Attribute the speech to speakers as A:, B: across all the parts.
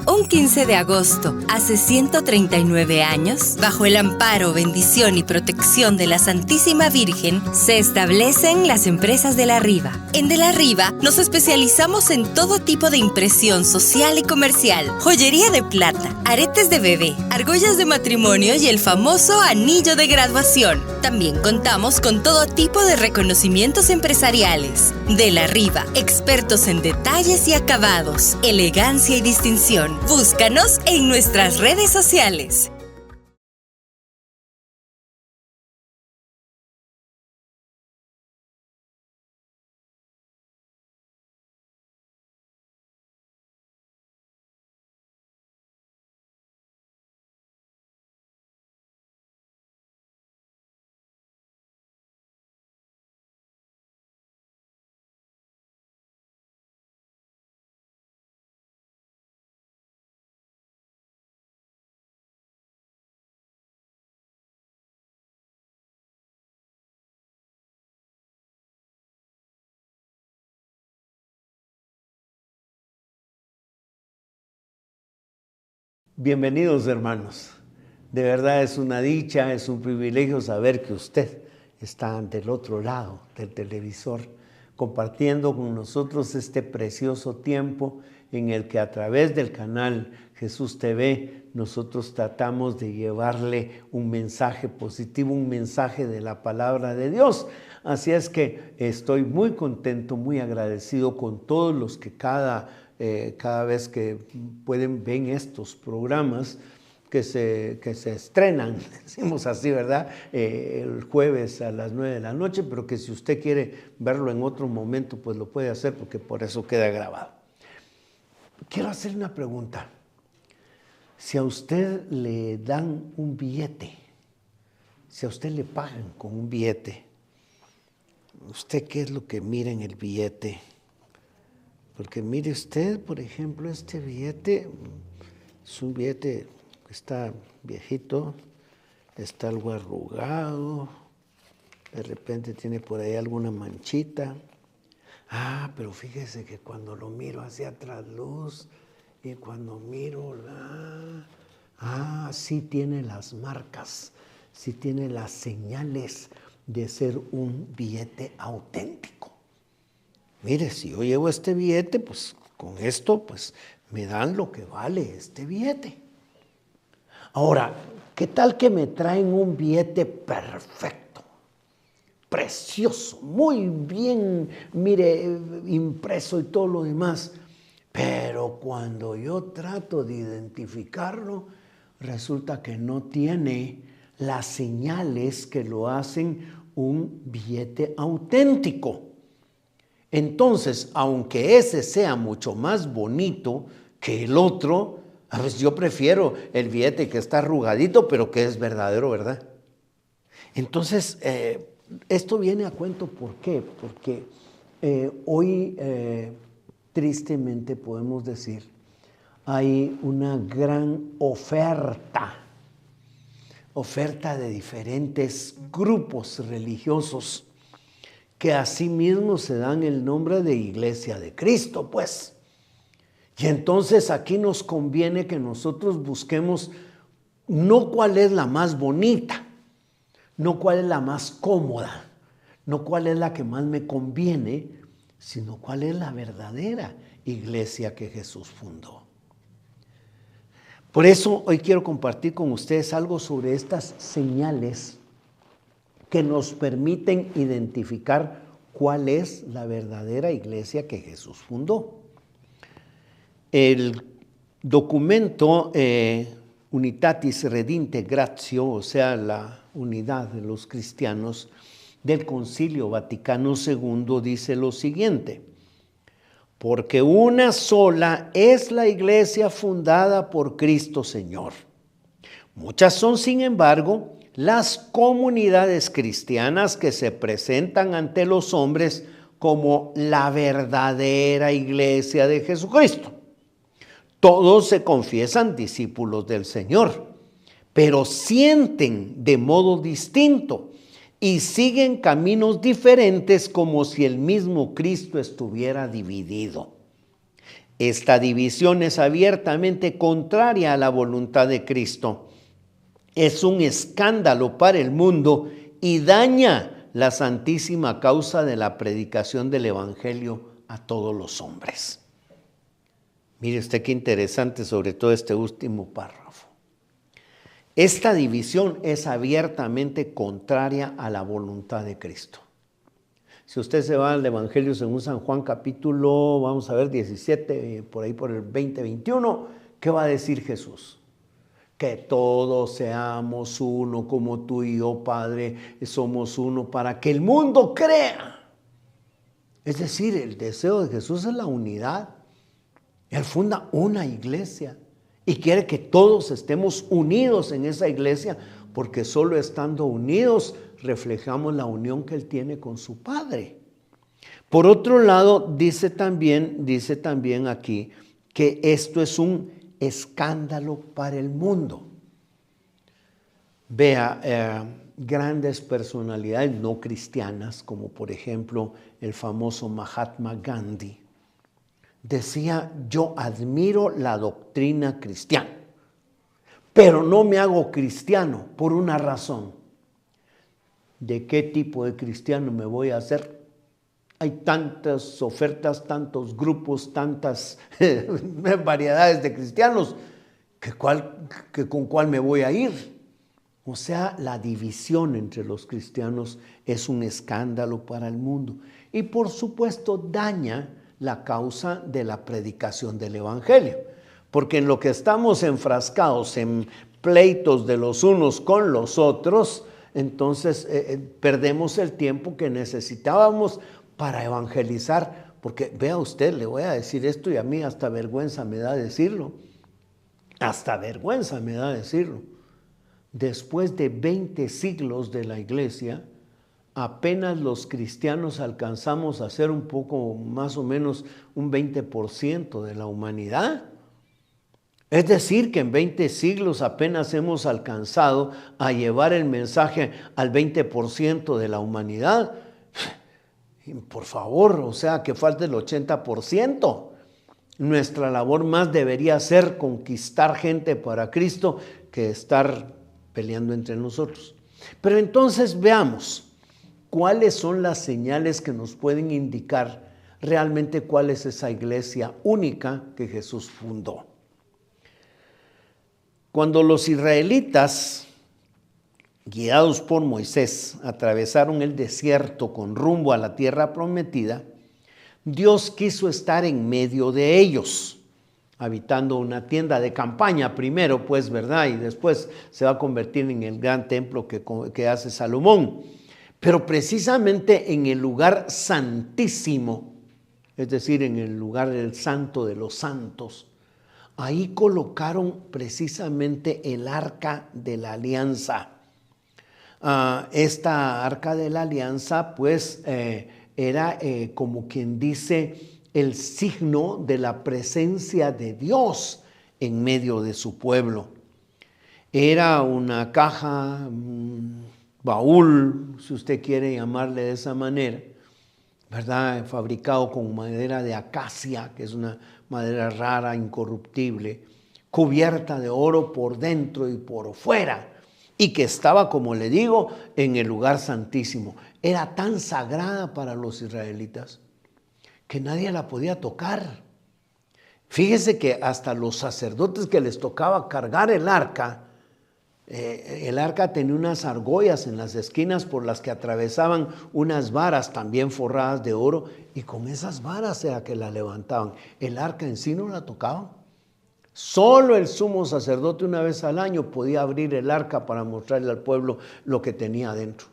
A: Un 15 de agosto, hace 139 años, bajo el amparo, bendición y protección de la Santísima Virgen, se establecen las empresas de la Riva. En De la Riva nos especializamos en todo tipo de impresión social y comercial, joyería de plata, aretes de bebé, argollas de matrimonio y el famoso anillo de graduación. También contamos con todo tipo de reconocimientos empresariales. De la Riva, expertos en detalles y acabados, elegancia y distinción. Búscanos en nuestras redes sociales.
B: Bienvenidos, hermanos. De verdad es una dicha, es un privilegio saber que usted está del otro lado del televisor, compartiendo con nosotros este precioso tiempo en el que a través del canal Jesús TV nosotros tratamos de llevarle un mensaje positivo, un mensaje de la palabra de Dios. Así es que estoy muy contento, muy agradecido con todos los que cada vez que pueden ven estos programas que se estrenan, decimos así, ¿verdad? El jueves a las 9 de la noche, pero que si usted quiere verlo en otro momento, pues lo puede hacer porque por eso queda grabado. Quiero hacer una pregunta. Si a usted le dan un billete, si a usted le pagan con un billete, ¿usted qué es lo que mira en el billete? Porque mire usted, por ejemplo, este billete es un billete que está viejito, está algo arrugado, de repente tiene por ahí alguna manchita. Pero fíjese que cuando lo miro hacia trasluz y cuando miro sí tiene las marcas, sí tiene las señales de ser un billete auténtico. Mire, si yo llevo este billete, pues con esto pues me dan lo que vale este billete. Ahora, ¿qué tal que me traen un billete perfecto, precioso, muy bien, mire, impreso y todo lo demás? Pero cuando yo trato de identificarlo, resulta que no tiene las señales que lo hacen un billete auténtico. Entonces, aunque ese sea mucho más bonito que el otro, a veces yo prefiero el billete que está arrugadito, pero que es verdadero, ¿verdad? Entonces, esto viene a cuento, ¿por qué? Porque hoy, tristemente podemos decir, hay una gran oferta de diferentes grupos religiosos que asimismo se dan el nombre de Iglesia de Cristo, pues. Y entonces aquí nos conviene que nosotros busquemos no cuál es la más bonita, no cuál es la más cómoda, no cuál es la que más me conviene, sino cuál es la verdadera iglesia que Jesús fundó. Por eso hoy quiero compartir con ustedes algo sobre estas señales que nos permiten identificar cuál es la verdadera iglesia que Jesús fundó. El documento Unitatis Redinte Gratio, o sea, la unidad de los cristianos del Concilio Vaticano II, dice lo siguiente: porque una sola es la iglesia fundada por Cristo Señor. Muchas son, sin embargo, las comunidades cristianas que se presentan ante los hombres como la verdadera iglesia de Jesucristo. Todos se confiesan discípulos del Señor, pero sienten de modo distinto y siguen caminos diferentes como si el mismo Cristo estuviera dividido. Esta división es abiertamente contraria a la voluntad de Cristo. Es un escándalo para el mundo y daña la santísima causa de la predicación del Evangelio a todos los hombres. Mire usted qué interesante, sobre todo este último párrafo. Esta división es abiertamente contraria a la voluntad de Cristo. Si usted se va al Evangelio según San Juan capítulo, vamos a ver, 17, por ahí por el 20, 21, ¿qué va a decir Jesús? Que todos seamos uno, como tú y yo, Padre, somos uno, para que el mundo crea. Es decir, el deseo de Jesús es la unidad. Él funda una iglesia y quiere que todos estemos unidos en esa iglesia, porque solo estando unidos reflejamos la unión que Él tiene con su Padre. Por otro lado, dice también aquí que esto es un escándalo para el mundo. Vea, grandes personalidades no cristianas, como por ejemplo el famoso Mahatma Gandhi, decía: yo admiro la doctrina cristiana, pero no me hago cristiano por una razón. ¿De qué tipo de cristiano me voy a hacer? Hay tantas ofertas, tantos grupos, tantas variedades de cristianos, que con cuál me voy a ir. O sea, la división entre los cristianos es un escándalo para el mundo. Y por supuesto daña la causa de la predicación del Evangelio. Porque en lo que estamos enfrascados en pleitos de los unos con los otros, entonces perdemos el tiempo que necesitábamos para evangelizar. Porque vea usted, le voy a decir esto y a mí hasta vergüenza me da decirlo. Hasta vergüenza me da decirlo. Después de 20 siglos de la iglesia, apenas los cristianos alcanzamos a ser un poco, más o menos, un 20% de la humanidad. Es decir, que en 20 siglos apenas hemos alcanzado a llevar el mensaje al 20% de la humanidad. Por favor, o sea, que falta el 80%. Nuestra labor más debería ser conquistar gente para Cristo que estar peleando entre nosotros. Pero entonces veamos cuáles son las señales que nos pueden indicar realmente cuál es esa iglesia única que Jesús fundó. Cuando los israelitas, guiados por Moisés, atravesaron el desierto con rumbo a la tierra prometida, Dios quiso estar en medio de ellos, habitando una tienda de campaña primero, pues, ¿verdad? Y después se va a convertir en el gran templo que hace Salomón. Pero precisamente en el lugar santísimo, es decir, en el lugar del santo de los santos, ahí colocaron precisamente el arca de la alianza. Esta arca de la alianza, pues, era como quien dice el signo de la presencia de Dios en medio de su pueblo. Era una caja, baúl, si usted quiere llamarle de esa manera, ¿verdad? Fabricado con madera de acacia, que es una madera rara, incorruptible, cubierta de oro por dentro y por fuera, y que estaba, como le digo, en el lugar santísimo. Era tan sagrada para los israelitas que nadie la podía tocar. Fíjese que hasta los sacerdotes que les tocaba cargar el arca tenía unas argollas en las esquinas por las que atravesaban unas varas también forradas de oro, y con esas varas era que la levantaban. El arca en sí no la tocaban. Solo el sumo sacerdote una vez al año podía abrir el arca para mostrarle al pueblo lo que tenía adentro.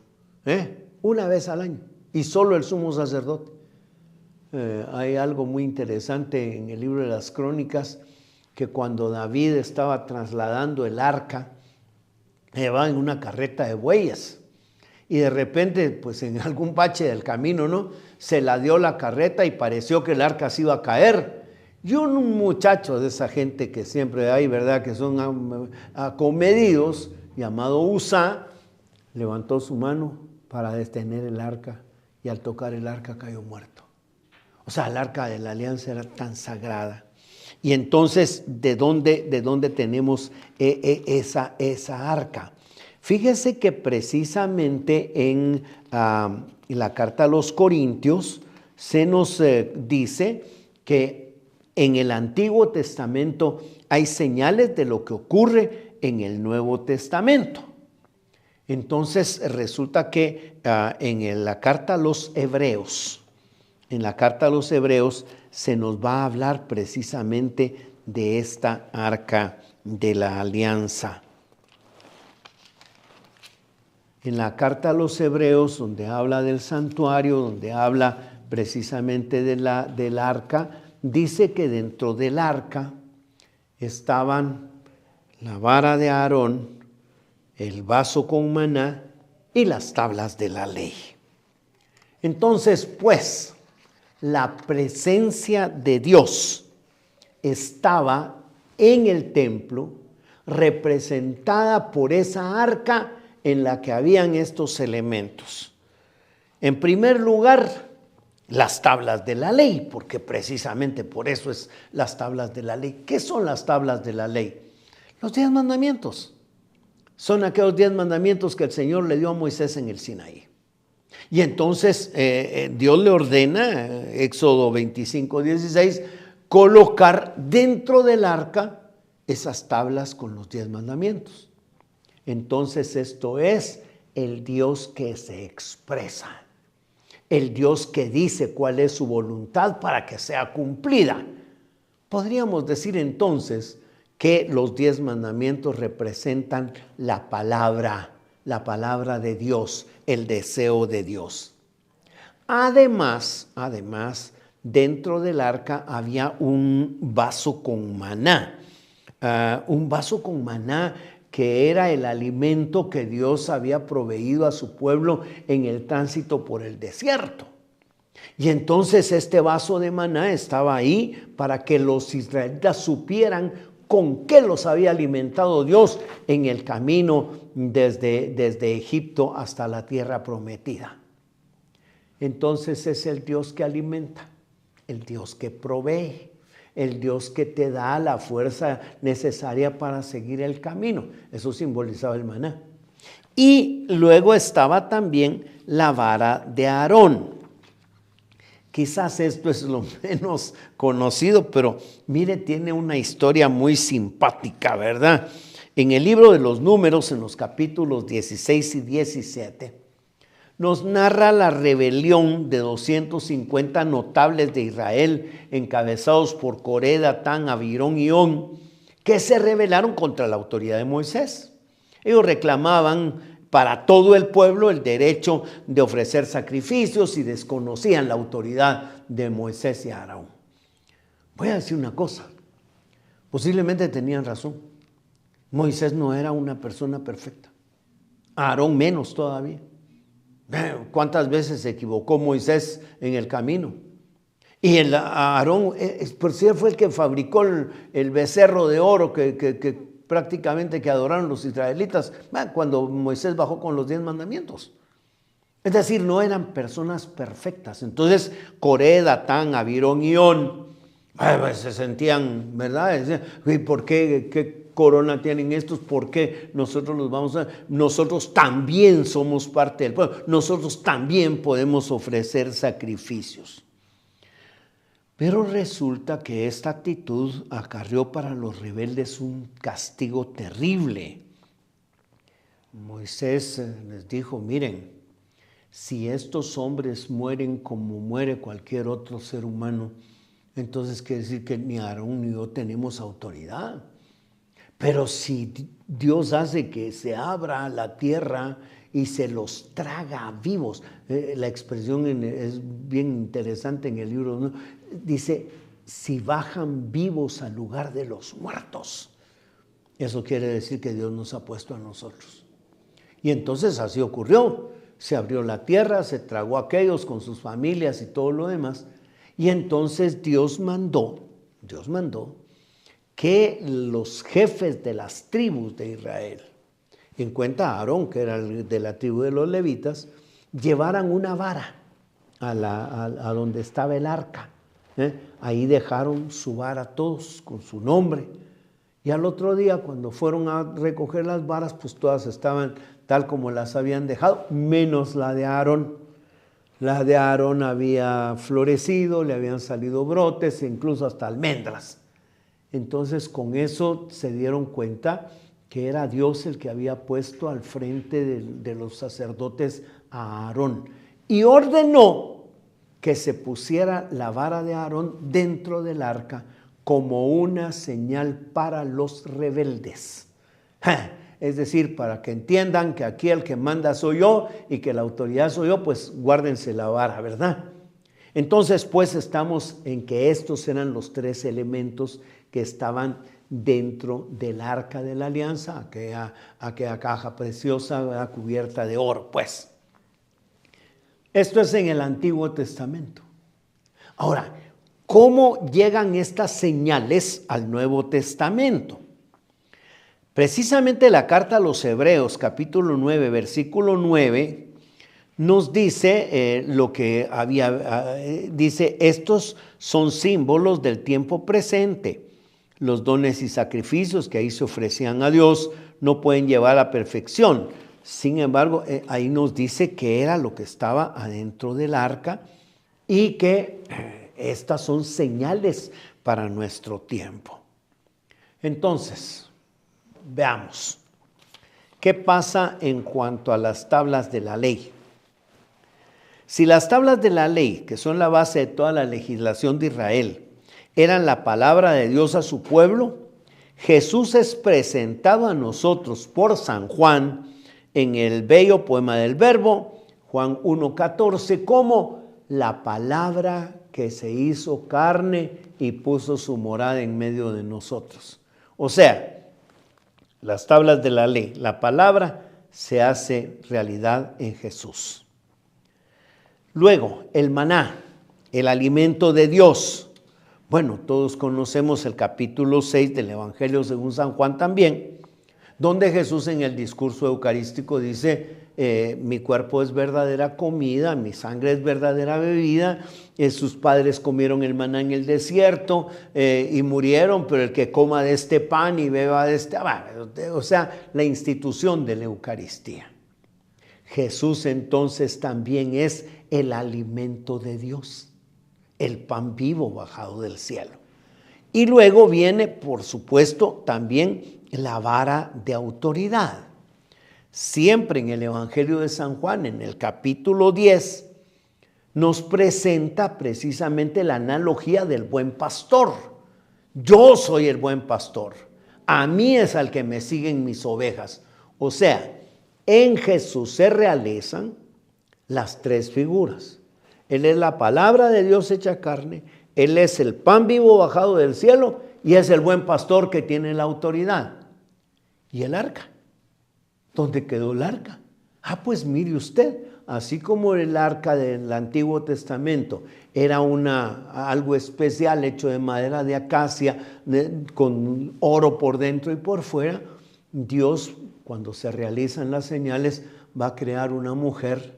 B: Una vez al año, y solo el sumo sacerdote. Hay algo muy interesante en el libro de las Crónicas, que cuando David estaba trasladando el arca, llevaba en una carreta de bueyes, y de repente, pues en algún bache del camino, ¿no?, se la dio la carreta y pareció que el arca se iba a caer. Y un muchacho de esa gente que siempre hay, ¿verdad?, que son acomedidos, llamado Usa, levantó su mano para detener el arca, y al tocar el arca cayó muerto. O sea, el arca de la alianza era tan sagrada. Y entonces, ¿de dónde tenemos esa arca? Fíjese que precisamente en la carta a los Corintios se nos dice que en el Antiguo Testamento hay señales de lo que ocurre en el Nuevo Testamento. Entonces resulta que en la carta a los Hebreos, se nos va a hablar precisamente de esta arca de la alianza. En la carta a los Hebreos, donde habla del santuario, donde habla precisamente del arca, dice que dentro del arca estaban la vara de Aarón, el vaso con maná y las tablas de la ley. Entonces, pues, la presencia de Dios estaba en el templo, representada por esa arca en la que habían estos elementos. En primer lugar, las tablas de la ley, porque precisamente por eso es las tablas de la ley. ¿Qué son las tablas de la ley? Los 10 mandamientos. Son aquellos 10 mandamientos que el Señor le dio a Moisés en el Sinaí. Y entonces Dios le ordena, Éxodo 25:16, colocar dentro del arca esas tablas con los 10 mandamientos. Entonces esto es el Dios que se expresa, el Dios que dice cuál es su voluntad para que sea cumplida. Podríamos decir entonces que los 10 mandamientos representan la palabra de Dios, el deseo de Dios. Además, dentro del arca había un vaso con maná, que era el alimento que Dios había proveído a su pueblo en el tránsito por el desierto. Y entonces este vaso de maná estaba ahí para que los israelitas supieran con qué los había alimentado Dios en el camino desde Egipto hasta la tierra prometida. Entonces es el Dios que alimenta, el Dios que provee, el Dios que te da la fuerza necesaria para seguir el camino. Eso simbolizaba el maná. Y luego estaba también la vara de Aarón. Quizás esto es lo menos conocido, pero mire, tiene una historia muy simpática, ¿verdad? En el libro de los Números, en los capítulos 16 y 17, nos narra la rebelión de 250 notables de Israel, encabezados por Coré, Datán, Abirón y On, que se rebelaron contra la autoridad de Moisés. Ellos reclamaban para todo el pueblo el derecho de ofrecer sacrificios y desconocían la autoridad de Moisés y Aarón. Voy a decir una cosa, posiblemente tenían razón. Moisés no era una persona perfecta, Aarón menos todavía. ¿Cuántas veces se equivocó Moisés en el camino? Y Aarón, por si fue el que fabricó el becerro de oro que prácticamente que adoraron los israelitas cuando Moisés bajó con los 10 mandamientos. Es decir, no eran personas perfectas. Entonces, Coré, Datán, Abirón y On se sentían, ¿verdad? Decían, ¿y por qué corona tienen estos? ¿Por qué nosotros los vamos a...? Nosotros también somos parte del pueblo. Nosotros también podemos ofrecer sacrificios. Pero resulta que esta actitud acarreó para los rebeldes un castigo terrible. Moisés les dijo, miren, si estos hombres mueren como muere cualquier otro ser humano, entonces quiere decir que ni Aarón ni yo tenemos autoridad. Pero si Dios hace que se abra la tierra y se los traga vivos, la expresión es bien interesante en el libro, ¿no? Dice, si bajan vivos al lugar de los muertos. Eso quiere decir que Dios nos ha puesto a nosotros. Y entonces así ocurrió. Se abrió la tierra, se tragó a aquellos con sus familias y todo lo demás. Y entonces Dios mandó que los jefes de las tribus de Israel, en cuenta a Aarón, que era de la tribu de los levitas, llevaran una vara a donde estaba el arca Ahí dejaron su vara todos con su nombre. Y al otro día, cuando fueron a recoger las varas, pues todas estaban tal como las habían dejado, menos la de Aarón. La de Aarón había florecido, le habían salido brotes, incluso hasta almendras. Entonces, con eso se dieron cuenta que era Dios el que había puesto al frente de los sacerdotes a Aarón. Y ordenó que se pusiera la vara de Aarón dentro del arca como una señal para los rebeldes. Es decir, para que entiendan que aquí el que manda soy yo y que la autoridad soy yo, pues guárdense la vara, ¿verdad? Entonces, pues estamos en que estos eran los tres elementos que estaban dentro del arca de la alianza, aquella caja preciosa cubierta de oro, pues. Esto es en el Antiguo Testamento. Ahora, ¿cómo llegan estas señales al Nuevo Testamento? Precisamente la carta a los Hebreos, capítulo 9, versículo 9, nos dice dice, estos son símbolos del tiempo presente. Los dones y sacrificios que ahí se ofrecían a Dios no pueden llevar a perfección. Sin embargo, ahí nos dice que era lo que estaba adentro del arca y que estas son señales para nuestro tiempo. Entonces, veamos, ¿qué pasa en cuanto a las tablas de la ley? Si las tablas de la ley, que son la base de toda la legislación de Israel, eran la palabra de Dios a su pueblo, Jesús es presentado a nosotros por San Juan en el bello poema del Verbo, Juan 1:14, como la palabra que se hizo carne y puso su morada en medio de nosotros. O sea, las tablas de la ley, la palabra se hace realidad en Jesús. Luego, el maná, el alimento de Dios. Bueno, todos conocemos el capítulo 6 del Evangelio según San Juan también, donde Jesús en el discurso eucarístico dice, mi cuerpo es verdadera comida, mi sangre es verdadera bebida, sus padres comieron el maná en el desierto y murieron, pero el que coma de este pan y beba de este, o sea, la institución de la Eucaristía. Jesús entonces también es el alimento de Dios, el pan vivo bajado del cielo. Y luego viene, por supuesto, también la vara de autoridad. Siempre en el Evangelio de San Juan, en el capítulo 10, nos presenta precisamente la analogía del buen pastor. Yo soy el buen pastor. A mí es al que me siguen mis ovejas. O sea, en Jesús se realizan las tres figuras. Él es la palabra de Dios hecha carne, Él es el pan vivo bajado del cielo y es el buen pastor que tiene la autoridad. ¿Y el arca? ¿Dónde quedó el arca? Pues mire usted, así como el arca del Antiguo Testamento era algo especial hecho de madera de acacia, con oro por dentro y por fuera, Dios, cuando se realizan las señales, va a crear una mujer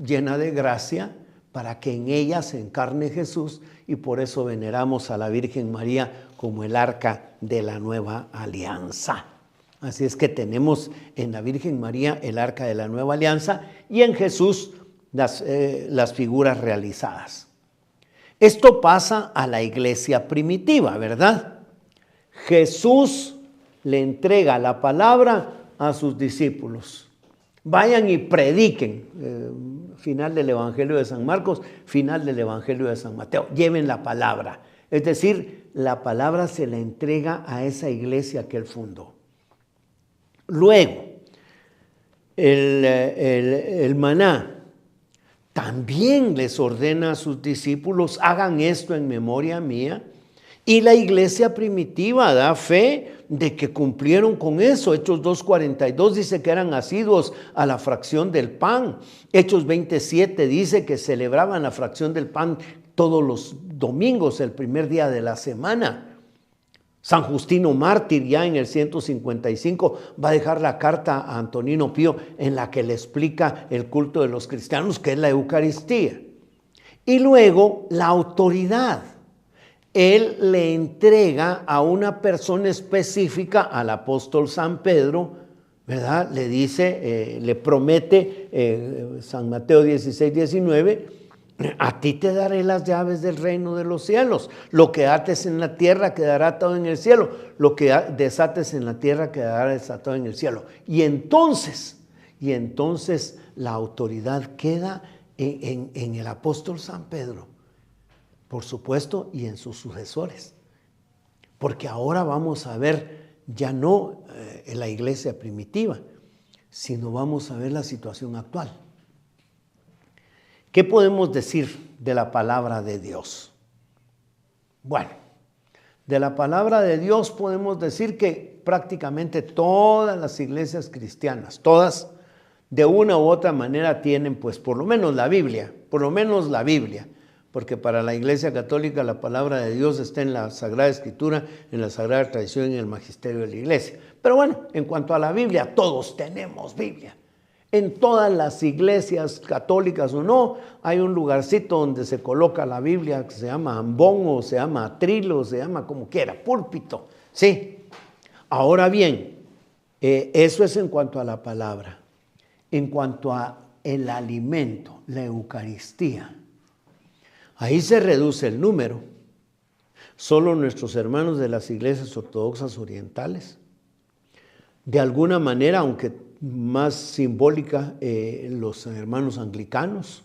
B: llena de gracia para que en ella se encarne Jesús, y por eso veneramos a la Virgen María como el arca de la nueva alianza. Así es que tenemos en la Virgen María el arca de la nueva alianza y en Jesús las figuras realizadas. Esto pasa a la iglesia primitiva, ¿verdad? Jesús le entrega la palabra a sus discípulos. Vayan y prediquen. Final del Evangelio de San Marcos, final del Evangelio de San Mateo. Lleven la palabra. Es decir, la palabra se la entrega a esa iglesia que él fundó. Luego, el maná también les ordena a sus discípulos, hagan esto en memoria mía. Y la iglesia primitiva da fe de que cumplieron con eso. Hechos 2:42 dice que eran asiduos a la fracción del pan. Hechos 27 dice que celebraban la fracción del pan todos los domingos, el primer día de la semana. San Justino Mártir ya en el 155 va a dejar la carta a Antonino Pío en la que le explica el culto de los cristianos, que es la Eucaristía. Y luego la autoridad. Él le entrega a una persona específica, al apóstol San Pedro, ¿verdad? Le dice, le promete, San Mateo 16, 19, a ti te daré las llaves del reino de los cielos. Lo que ates en la tierra quedará atado en el cielo. Lo que desates en la tierra quedará desatado en el cielo. Y entonces la autoridad queda en el apóstol San Pedro, por supuesto, y en sus sucesores. Porque ahora vamos a ver ya no en la iglesia primitiva, sino vamos a ver la situación actual. ¿Qué podemos decir de la palabra de Dios? Bueno, de la palabra de Dios podemos decir que prácticamente todas las iglesias cristianas, todas, de una u otra manera tienen pues por lo menos la Biblia, porque para la Iglesia Católica la palabra de Dios está en la Sagrada Escritura, en la Sagrada Tradición y en el Magisterio de la Iglesia. Pero bueno, en cuanto a la Biblia, todos tenemos Biblia. En todas las iglesias católicas o no, hay un lugarcito donde se coloca la Biblia que se llama ambón o se llama atril o se llama como quiera, púlpito. Sí. Ahora bien, eso es en cuanto a la palabra. En cuanto a el alimento, la Eucaristía, ahí se reduce el número. Solo nuestros hermanos de las iglesias ortodoxas orientales, de alguna manera, aunque más simbólica, los hermanos anglicanos,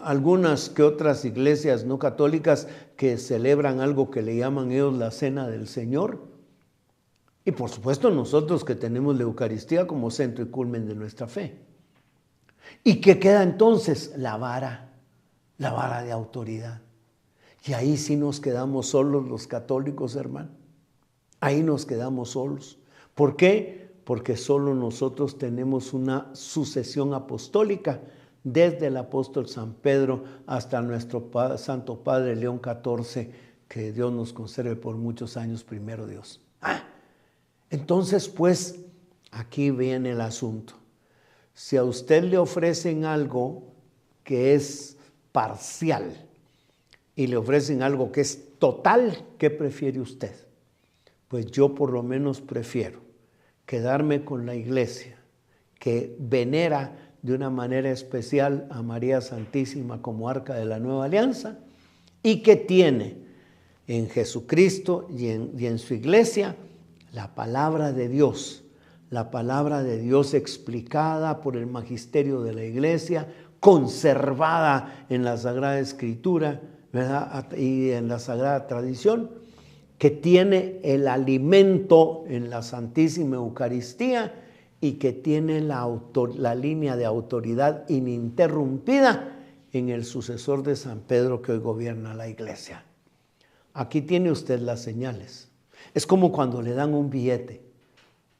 B: algunas que otras iglesias no católicas que celebran algo que le llaman ellos la Cena del Señor. Y por supuesto nosotros que tenemos la Eucaristía como centro y culmen de nuestra fe. ¿Y qué queda entonces? La vara de autoridad. Y ahí sí nos quedamos solos los católicos, hermano. Ahí nos quedamos solos. ¿Por qué? Porque solo nosotros tenemos una sucesión apostólica desde el apóstol San Pedro hasta nuestro Santo Padre León XIV, que Dios nos conserve por muchos años, primero Dios. Entonces, pues, aquí viene el asunto. Si a usted le ofrecen algo que es parcial y le ofrecen algo que es total, ¿qué prefiere usted? Pues yo por lo menos prefiero quedarme con la iglesia que venera de una manera especial a María Santísima como arca de la nueva alianza y que tiene en Jesucristo y en su iglesia la palabra de Dios explicada por el magisterio de la iglesia, conservada en la Sagrada Escritura, ¿verdad? Y en la Sagrada Tradición, que tiene el alimento en la Santísima Eucaristía y que tiene la línea de autoridad ininterrumpida en el sucesor de San Pedro que hoy gobierna la iglesia. Aquí tiene usted las señales. Es como cuando le dan un billete.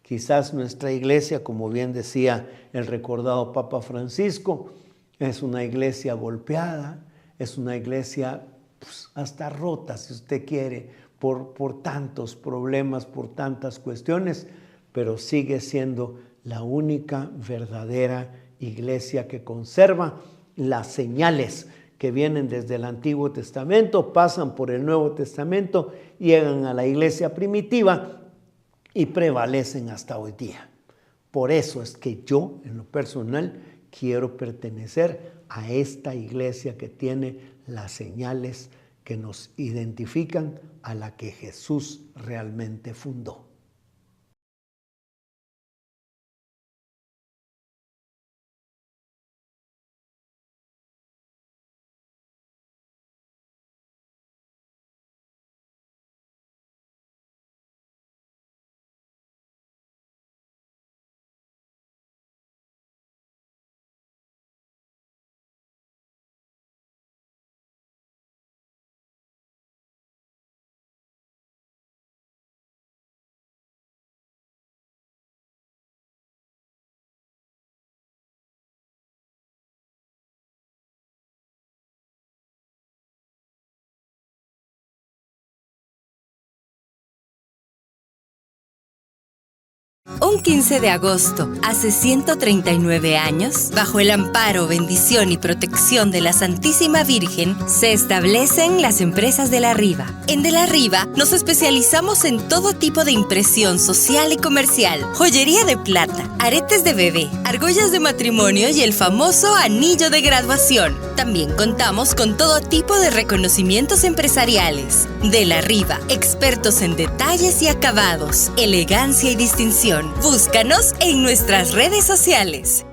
B: Quizás nuestra iglesia, como bien decía el recordado Papa Francisco, es una iglesia golpeada, es una iglesia pues, hasta rota, si usted quiere, por tantos problemas, por tantas cuestiones, pero sigue siendo la única verdadera iglesia que conserva las señales que vienen desde el Antiguo Testamento, pasan por el Nuevo Testamento, llegan a la iglesia primitiva y prevalecen hasta hoy día. Por eso es que yo, en lo personal, quiero pertenecer a esta iglesia que tiene las señales que nos identifican a la que Jesús realmente fundó.
A: Un 15 de agosto, hace 139 años, bajo el amparo, bendición y protección de la Santísima Virgen, se establecen las empresas de la Riva. En De la Riva nos especializamos en todo tipo de impresión social y comercial, joyería de plata, aretes de bebé, argollas de matrimonio y el famoso anillo de graduación. También contamos con todo tipo de reconocimientos empresariales. De la Riva, expertos en detalles y acabados, elegancia y distinción. Búscanos en nuestras redes sociales.